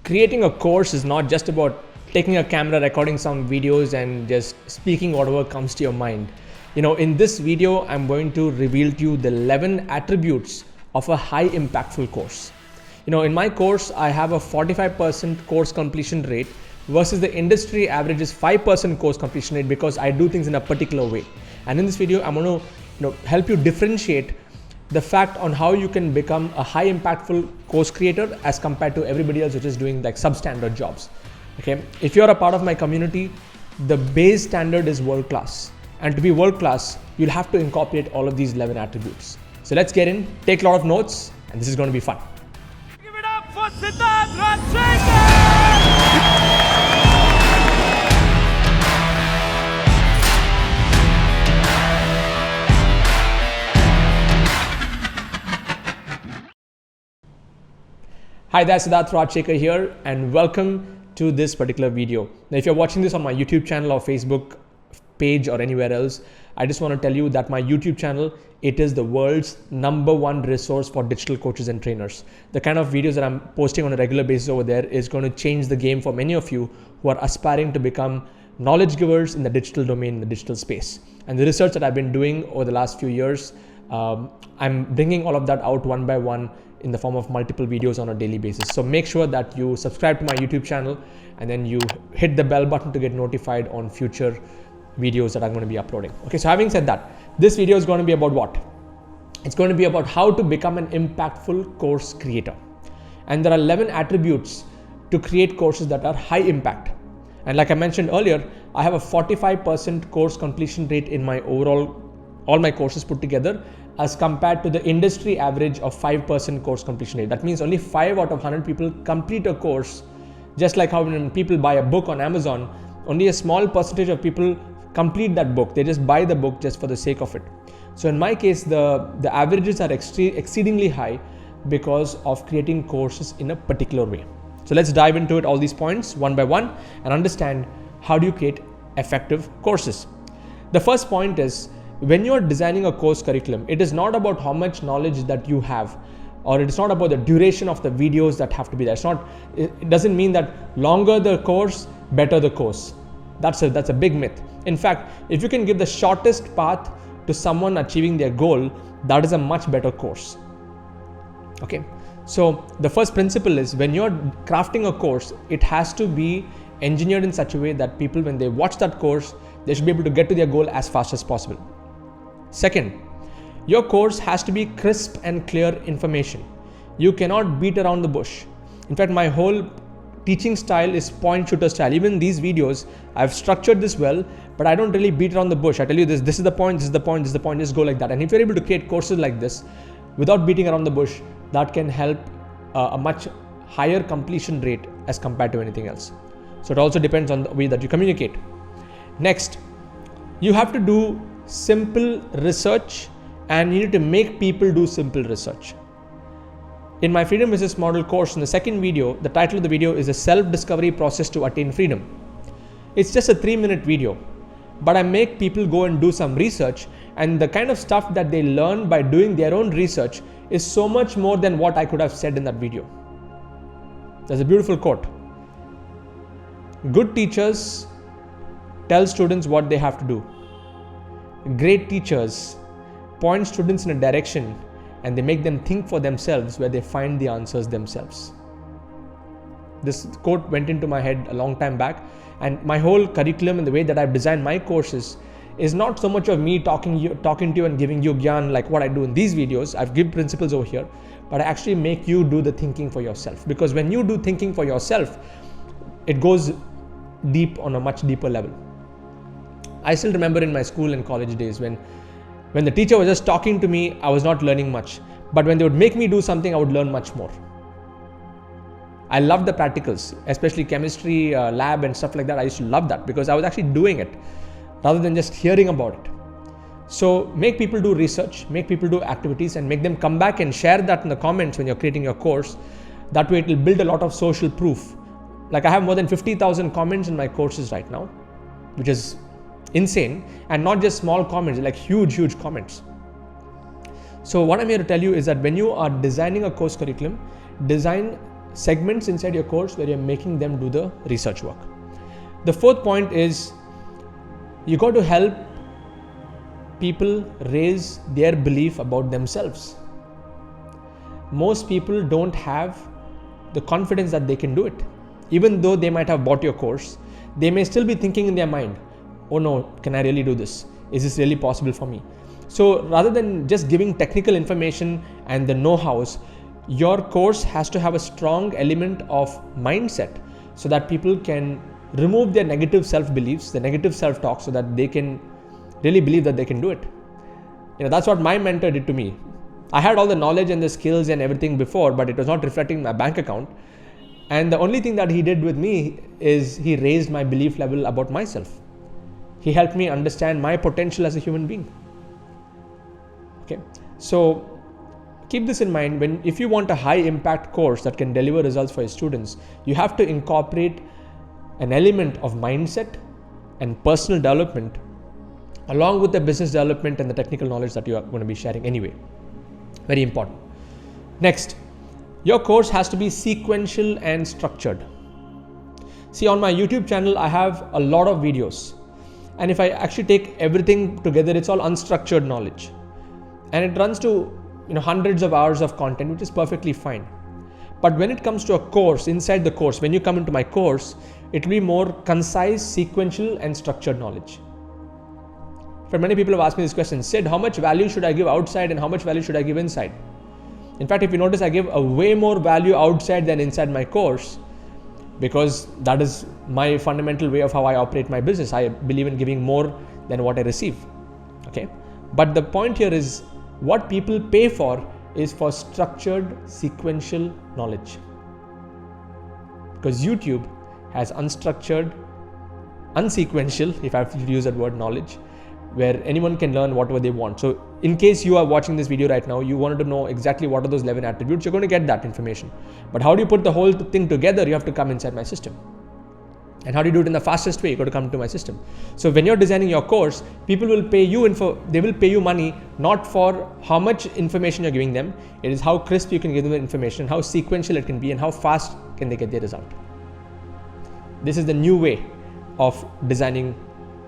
Creating a course is not just about taking a camera, recording some videos and just speaking whatever comes to your mind. In this video, I'm going to reveal to you the 11 attributes of a high impactful course. In my course, I have a 45% course completion rate versus the industry average is 5% course completion rate because I do things in a particular way. And in this video, I'm going to help you differentiate the fact on how you can become a high impactful course creator as compared to everybody else which is doing like substandard jobs. Okay, if you're a part of my community, the base standard is world class, and to be world class you'll have to incorporate all of these 11 attributes. So let's get in, take a lot of notes, and this is going to be fun. Give it up for Siddharth Rajshekar! Hi there, Siddharth Rajshekar here, and welcome to this particular video. Now, if you're watching this on my YouTube channel or Facebook page or anywhere else, I just want to tell you that my YouTube channel, it is the world's #1 resource for digital coaches and trainers. The kind of videos that I'm posting on a regular basis over there is going to change the game for many of you who are aspiring to become knowledge givers in the digital domain, in the digital space. And the research that I've been doing over the last few years, I'm bringing all of that out one by one in the form of multiple videos on a daily basis. So make sure that you subscribe to my YouTube channel and then you hit the bell button to get notified on future videos that I'm going to be uploading. Okay, so having said that, this video is going to be about what? It's going to be about how to become an impactful course creator. And there are 11 attributes to create courses that are high impact. And like I mentioned earlier, I have a 45% course completion rate in my all my courses put together, as compared to the industry average of 5% course completion rate. That means only 5 out of 100 people complete a course. Just like how when people buy a book on Amazon, only a small percentage of people complete that book. They just buy the book just for the sake of it. So in my case, the averages are exceedingly high because of creating courses in a particular way. So let's dive into it, all these points one by one, and understand how do you create effective courses. The first point is, when you're designing a course curriculum, it is not about how much knowledge that you have, or it's not about the duration of the videos that have to be there. It doesn't mean that longer the course, better the course. That's a big myth. In fact, if you can give the shortest path to someone achieving their goal, that is a much better course. Okay, so the first principle is, when you're crafting a course, it has to be engineered in such a way that people, when they watch that course, they should be able to get to their goal as fast as possible. Second, your course has to be crisp and clear information. You cannot beat around the bush. In fact, my whole teaching style is point shooter style. Even these videos, I've structured this well, but I don't really beat around the bush. I tell you this is the point, this is the point, this is the point, just go like that. And if you're able to create courses like this without beating around the bush, that can help a much higher completion rate as compared to anything else. So it also depends on the way that you communicate. Next, you have to do simple research, and you need to make people do simple research. In my Freedom Business Model course, in the second video, the title of the video is a self-discovery process to attain freedom. It's just a 3-minute video, but I make people go and do some research, and the kind of stuff that they learn by doing their own research is so much more than what I could have said in that video. There's a beautiful quote. Good teachers tell students what they have to do. Great teachers point students in a direction, and they make them think for themselves where they find the answers themselves. This quote went into my head a long time back, and my whole curriculum and the way that I've designed my courses is not so much of me talking to you and giving you gyan like what I do in these videos. I've given principles over here, but I actually make you do the thinking for yourself, because when you do thinking for yourself, it goes deep on a much deeper level. I still remember in my school and college days when the teacher was just talking to me, I was not learning much. But when they would make me do something, I would learn much more. I loved the practicals, especially chemistry lab and stuff like that. I used to love that because I was actually doing it rather than just hearing about it. So make people do research, make people do activities, and make them come back and share that in the comments when you're creating your course. That way it will build a lot of social proof. Like I have more than 50,000 comments in my courses right now, which is insane, and not just small comments, like huge comments. So what I'm here to tell you is that when you are designing a course curriculum, design segments inside your course where you're making them do the research work. The fourth point is you got to help people raise their belief about themselves. Most people don't have the confidence that they can do it. Even though they might have bought your course, they may still be thinking in their mind, oh no, can I really do this? Is this really possible for me? So rather than just giving technical information and the know-hows, your course has to have a strong element of mindset so that people can remove their negative self-beliefs, the negative self-talk, so that they can really believe that they can do it. That's what my mentor did to me. I had all the knowledge and the skills and everything before, but it was not reflecting in my bank account. And the only thing that he did with me is he raised my belief level about myself. He helped me understand my potential as a human being. Okay, so keep this in mind. If you want a high impact course that can deliver results for your students, you have to incorporate an element of mindset and personal development along with the business development and the technical knowledge that you are going to be sharing anyway. Very important. Next, your course has to be sequential and structured. See, on my YouTube channel, I have a lot of videos. And if I actually take everything together, it's all unstructured knowledge. And it runs to hundreds of hours of content, which is perfectly fine. But when it comes to a course, inside the course, when you come into my course, it will be more concise, sequential and structured knowledge. For many people have asked me this question, Sid, how much value should I give outside and how much value should I give inside? In fact, if you notice, I give a way more value outside than inside my course, because that is my fundamental way of how I operate my business. I believe in giving more than what I receive. Okay. But the point here is what people pay for is for structured, sequential knowledge. Because YouTube has unstructured, unsequential, if I have to use that word, knowledge, where anyone can learn whatever they want. So in case you are watching this video right now, you wanted to know exactly what are those 11 attributes, you're going to get that information. But how do you put the whole thing together? You have to come inside my system. And how do you do it in the fastest way? You got to come to my system. So when you're designing your course, people will pay you they will pay you money not for how much information you're giving them. It is how crisp you can give them the information, how sequential it can be, and how fast can they get their result. This is the new way of designing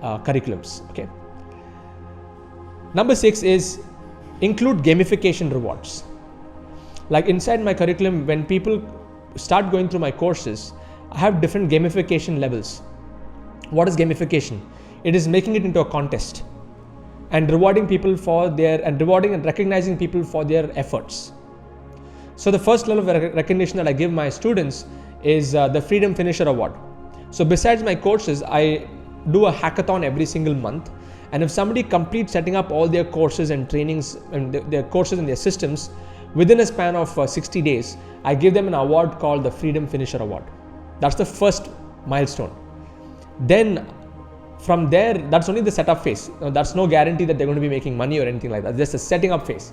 curriculums. Okay. Number 6 is include gamification rewards. Like inside my curriculum, when people start going through my courses, I have different gamification levels. What is gamification? It is making it into a contest and rewarding people rewarding and recognizing people for their efforts. So the first level of recognition that I give my students is the Freedom Finisher Award. So besides my courses, I do a hackathon every single month. And if somebody completes setting up all their courses and trainings and their courses and their systems within a span of 60 days, I give them an award called the Freedom Finisher Award. That's the first milestone. Then from there, that's only the setup phase. That's no guarantee that they're going to be making money or anything like that. Just a setting up phase.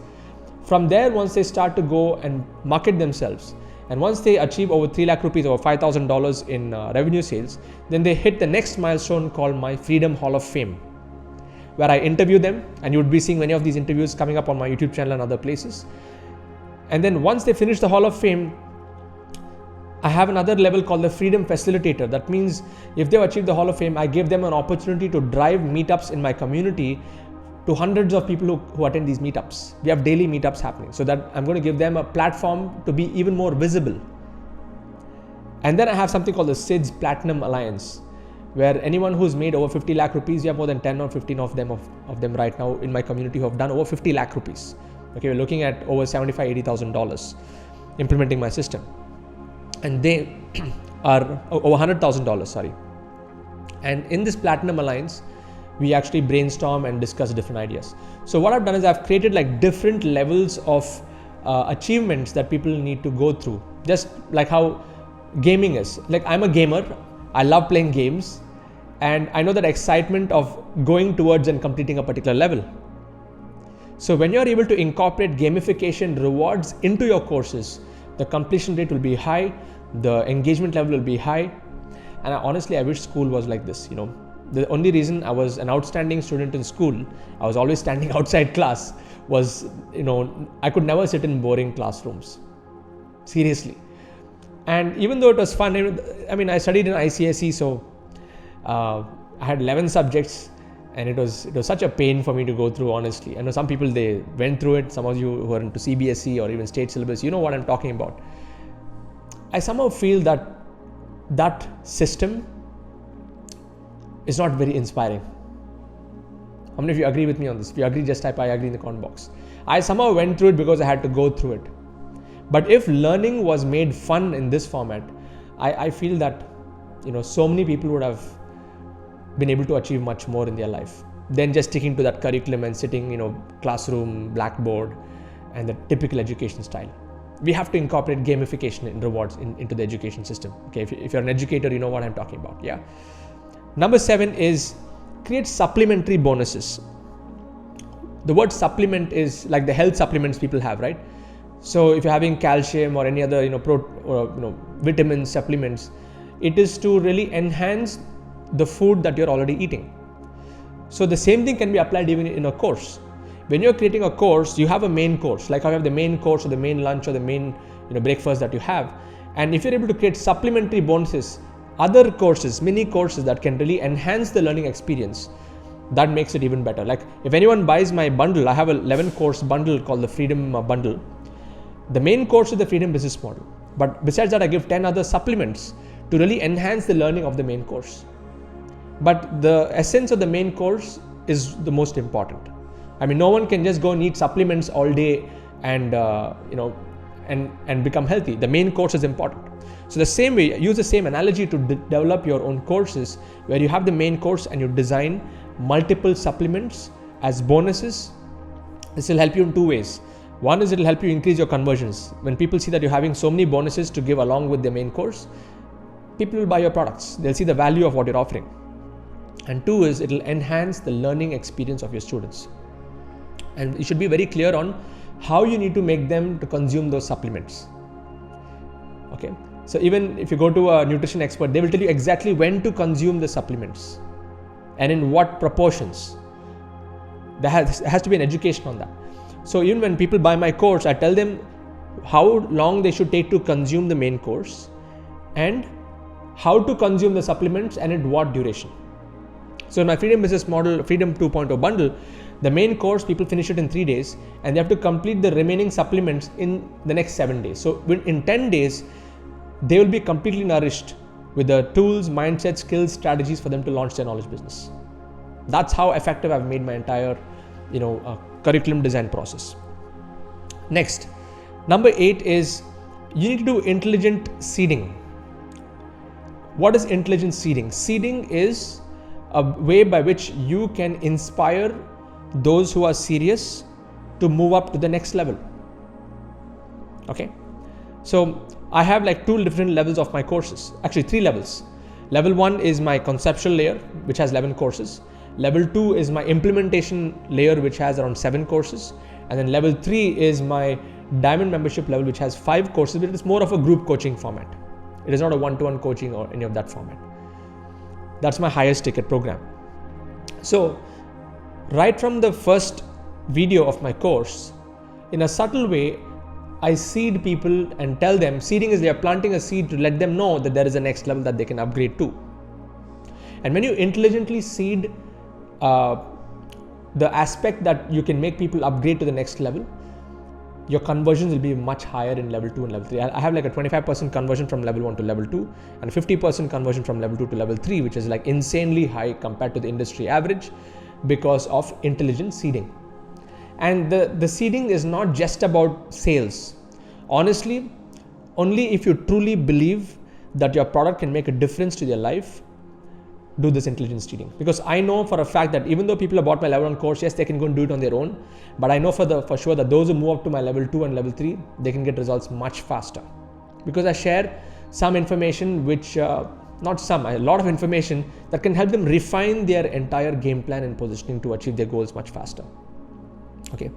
From there, once they start to go and market themselves, and once they achieve over 3 lakh rupees or $5,000 in revenue sales, then they hit the next milestone called my Freedom Hall of Fame, where I interview them, and you would be seeing many of these interviews coming up on my YouTube channel and other places. And then once they finish the Hall of Fame, I have another level called the Freedom Facilitator. That means if they've achieved the Hall of Fame, I give them an opportunity to drive meetups in my community to hundreds of people who attend these meetups. We have daily meetups happening, so that I'm going to give them a platform to be even more visible. And then I have something called the SIDS Platinum Alliance, where anyone who's made over 50 lakh rupees, we have more than 10 or 15 of them right now in my community who have done over 50 lakh rupees. Okay, we're looking at over $75,000-$80,000 implementing my system. And they are over $100,000, sorry. And in this Platinum Alliance, we actually brainstorm and discuss different ideas. So what I've done is I've created like different levels of achievements that people need to go through. Just like how gaming is. Like I'm a gamer, I love playing games, and I know that excitement of going towards and completing a particular level. So when you're able to incorporate gamification rewards into your courses, the completion rate will be high, the engagement level will be high. And honestly, I wish school was like this. The only reason I was an outstanding student in school, I was always standing outside class, was, I could never sit in boring classrooms. Seriously. And even though it was fun, I mean, I studied in ICSE, so I had 11 subjects, and it was such a pain for me to go through, honestly. I know some people, they went through it. Some of you who are into CBSE or even state syllabus, you know what I'm talking about. I somehow feel that system is not very inspiring. How many of you agree with me on this? If you agree, just type I agree in the comment box. I somehow went through it because I had to go through it. But if learning was made fun in this format, I feel that, you know, so many people would have been able to achieve much more in their life than just sticking to that curriculum and sitting, you know, classroom, blackboard, and the typical education style. We have to incorporate gamification and rewards into the education system. Okay, if you're an educator, you know what I'm talking about. Yeah. Number 7 is create supplementary bonuses. The word supplement is like the health supplements people have, right? So if you're having calcium or any other, you know, vitamin supplements, it is to really enhance the food that you're already eating. So the same thing can be applied even in a course. When you're creating a course, you have a main course, like I have the main course or the main lunch or the main, you know, breakfast that you have. And if you're able to create supplementary bonuses, other courses, mini courses that can really enhance the learning experience, that makes it even better. Like if anyone buys my bundle, I have a 11 course bundle called the Freedom Bundle. The main course is the Freedom Business Model. But besides that, I give 10 other supplements to really enhance the learning of the main course. But the essence of the main course is the most important. I mean, no one can just go and eat supplements all day and and become healthy. The main course is important. So the same way, use the same analogy to develop your own courses, where you have the main course and you design multiple supplements as bonuses. This will help you in 2 ways. One is it will help you increase your conversions. When people see that you're having so many bonuses to give along with the main course, people will buy your products. They'll see the value of what you're offering. And 2 is it will enhance the learning experience of your students. And you should be very clear on how you need to make them to consume those supplements. Okay. So even if you go to a nutrition expert, they will tell you exactly when to consume the supplements and in what proportions. There has to be an education on that. So even when people buy my course, I tell them how long they should take to consume the main course and how to consume the supplements and at what duration. So in my Freedom Business Model, Freedom 2.0 bundle, the main course, people finish it in 3 days and they have to complete the remaining supplements in the next 7 days. So in 10 days, they will be completely nourished with the tools, mindset, skills, strategies for them to launch their knowledge business. That's how effective I've made my entire, curriculum design process. Next, number 8 is you need to do intelligent seeding. What is intelligent seeding? Seeding is a way by which you can inspire those who are serious to move up to the next level. Okay. So I have like 2 different levels of my courses, actually 3 levels. Level 1 is my conceptual layer, which has 11 courses. Level 2 is my implementation layer, which has around 7 courses. And then level 3 is my diamond membership level, which has 5 courses, but it's more of a group coaching format. It is not a one-to-one coaching or any of that format. That's my highest ticket program. So right from the first video of my course, in a subtle way, I seed people and tell them, seeding is they are planting a seed to let them know that there is a next level that they can upgrade to. And when you intelligently seed the aspect that you can make people upgrade to the next level, your conversions will be much higher in level 2 and level 3. I have like a 25% conversion from level 1 to level 2 and 50% conversion from level 2 to level 3, which is like insanely high compared to the industry average because of intelligent seeding. And the seeding is not just about sales. Honestly, only if you truly believe that your product can make a difference to their life, do this intelligent seeding. Because I know for a fact that even though people have bought my level 1 course, yes, they can go and do it on their own. But I know for sure that those who move up to my level 2 and level 3, they can get results much faster. Because I share some information which, a lot of information that can help them refine their entire game plan and positioning to achieve their goals much faster. Okay.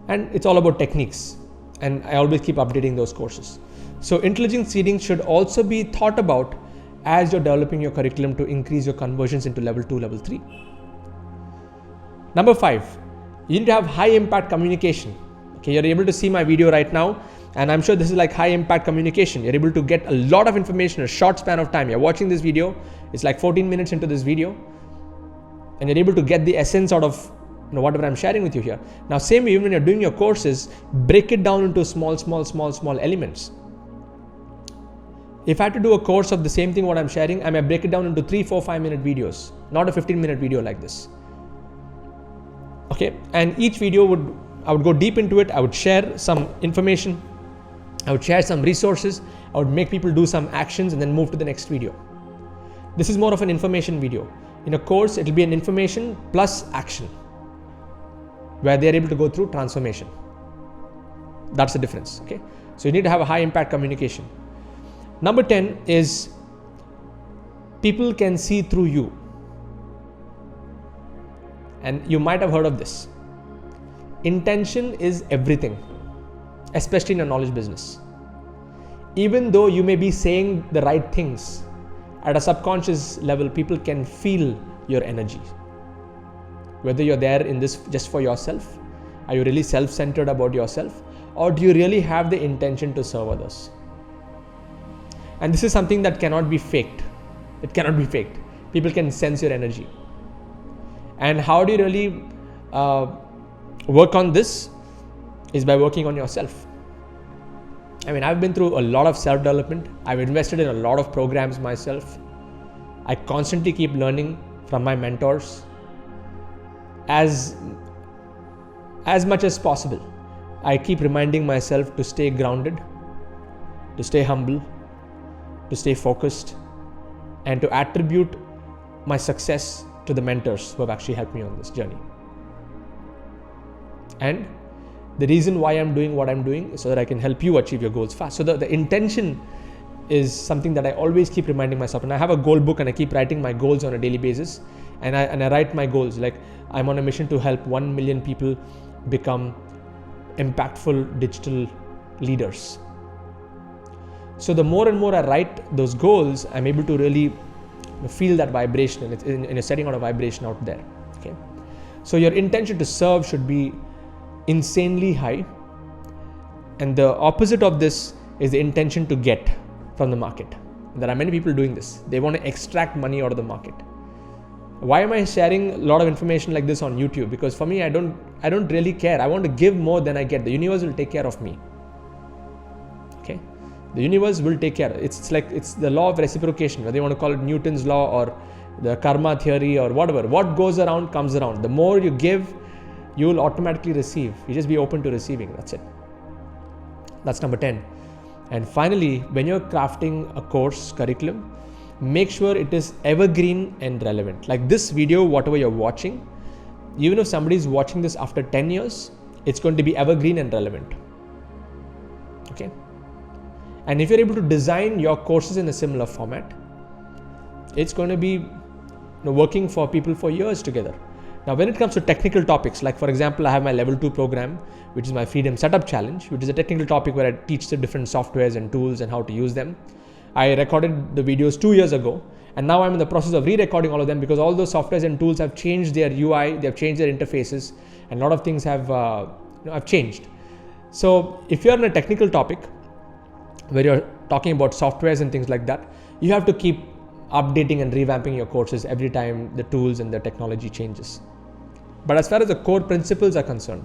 And it's all about techniques. And I always keep updating those courses. So intelligent seeding should also be thought about as you're developing your curriculum to increase your conversions into level 2, level 3. Number 5, you need to have high impact communication. Okay, you're able to see my video right now And I'm sure this is like high impact communication. You're able to get a lot of information in a short span of time. You're watching this video, it's like 14 minutes into this video, and you're able to get the essence out of whatever I'm sharing with you here. Now, same way, even when you're doing your courses, break it down into small elements. If I had to do a course of the same thing what I'm sharing, I may break it down into 3, 4, 5 minute videos, not a 15-minute video like this. Okay, and each video I would go deep into it. I would share some information, I would share some resources, I would make people do some actions and then move to the next video. This is more of an information video. In a course, it will be an information plus action, where they're able to go through transformation. That's the difference. Okay, so you need to have a high impact communication. Number 10 is people can see through you. And you might have heard of this. Intention is everything, especially in a knowledge business. Even though you may be saying the right things, at a subconscious level, people can feel your energy. Whether you're there in this just for yourself, are you really self-centered about yourself, or do you really have the intention to serve others? And this is something that cannot be faked. It cannot be faked. People can sense your energy. And how do you really work on this? Is by working on yourself. I mean, I've been through a lot of self-development. I've invested in a lot of programs myself. I constantly keep learning from my mentors. As much as possible, I keep reminding myself to stay grounded, to stay humble, to stay focused, and to attribute my success to the mentors who have actually helped me on this journey. And the reason why I'm doing what I'm doing is so that I can help you achieve your goals fast. So the intention is something that I always keep reminding myself. And I have a goal book and I keep writing my goals on a daily basis. And I write my goals like I'm on a mission to help 1 million people become impactful digital leaders. So the more and more I write those goals, I'm able to really feel that vibration, and it's in a setting out a vibration out there. Okay, so your intention to serve should be insanely high, and the opposite of this is the intention to get from the market. There are many people doing this. They want to extract money out of the market. Why am I sharing a lot of information like this on YouTube? Because for me, I don't really care. I want to give more than I get. The universe will take care of me. Okay, the universe will take care. It's the law of reciprocation, whether you want to call it Newton's law or the karma theory or whatever. What goes around comes around. The more you give, you will automatically receive. You just be open to receiving. That's it. That's number 10. And finally, when you're crafting a course curriculum, make sure it is evergreen and relevant. Like this video, whatever you're watching, even if somebody is watching this after 10 years, it's going to be evergreen and relevant. Okay. And if you're able to design your courses in a similar format, it's going to be working for people for years together. Now, when it comes to technical topics, like for example, I have my level 2 program, which is my Freedom Setup Challenge, which is a technical topic where I teach the different softwares and tools and how to use them. I recorded the videos 2 years ago, and now I'm in the process of re-recording all of them because all those softwares and tools have changed their UI, they've changed their interfaces, and a lot of things have changed. So if you're in a technical topic where you're talking about softwares and things like that, you have to keep updating and revamping your courses every time the tools and the technology changes. But as far as the core principles are concerned,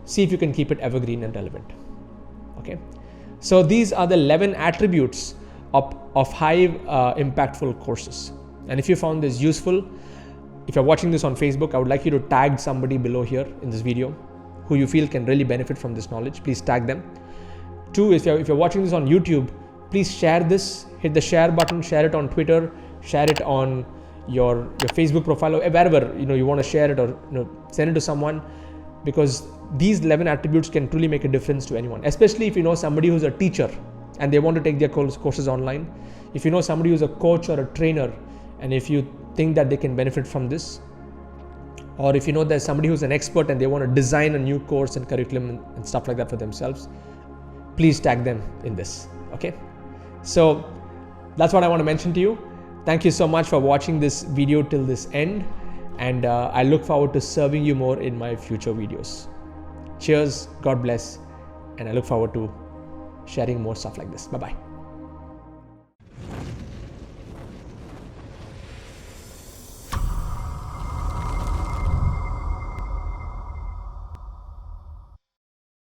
see if you can keep it evergreen and relevant. Okay, so these are the 11 attributes of high impactful courses. And if you found this useful, if you're watching this on Facebook, I would like you to tag somebody below here in this video who you feel can really benefit from this knowledge. Please tag them. 2, if you're watching this on YouTube, please share this, hit the share button, share it on Twitter, share it on your Facebook profile, or wherever you want to share it, or send it to someone, because these 11 attributes can truly make a difference to anyone, especially if you know somebody who's a teacher and they want to take their courses online. If you know somebody who's a coach or a trainer, and if you think that they can benefit from this, or if you know there's somebody who's an expert and they want to design a new course and curriculum and stuff like that for themselves, please tag them in this. Okay, so that's what I want to mention to you. Thank you so much for watching this video till this end, and I look forward to serving you more in my future videos. Cheers, God bless, and I look forward to sharing more stuff like this. Bye bye.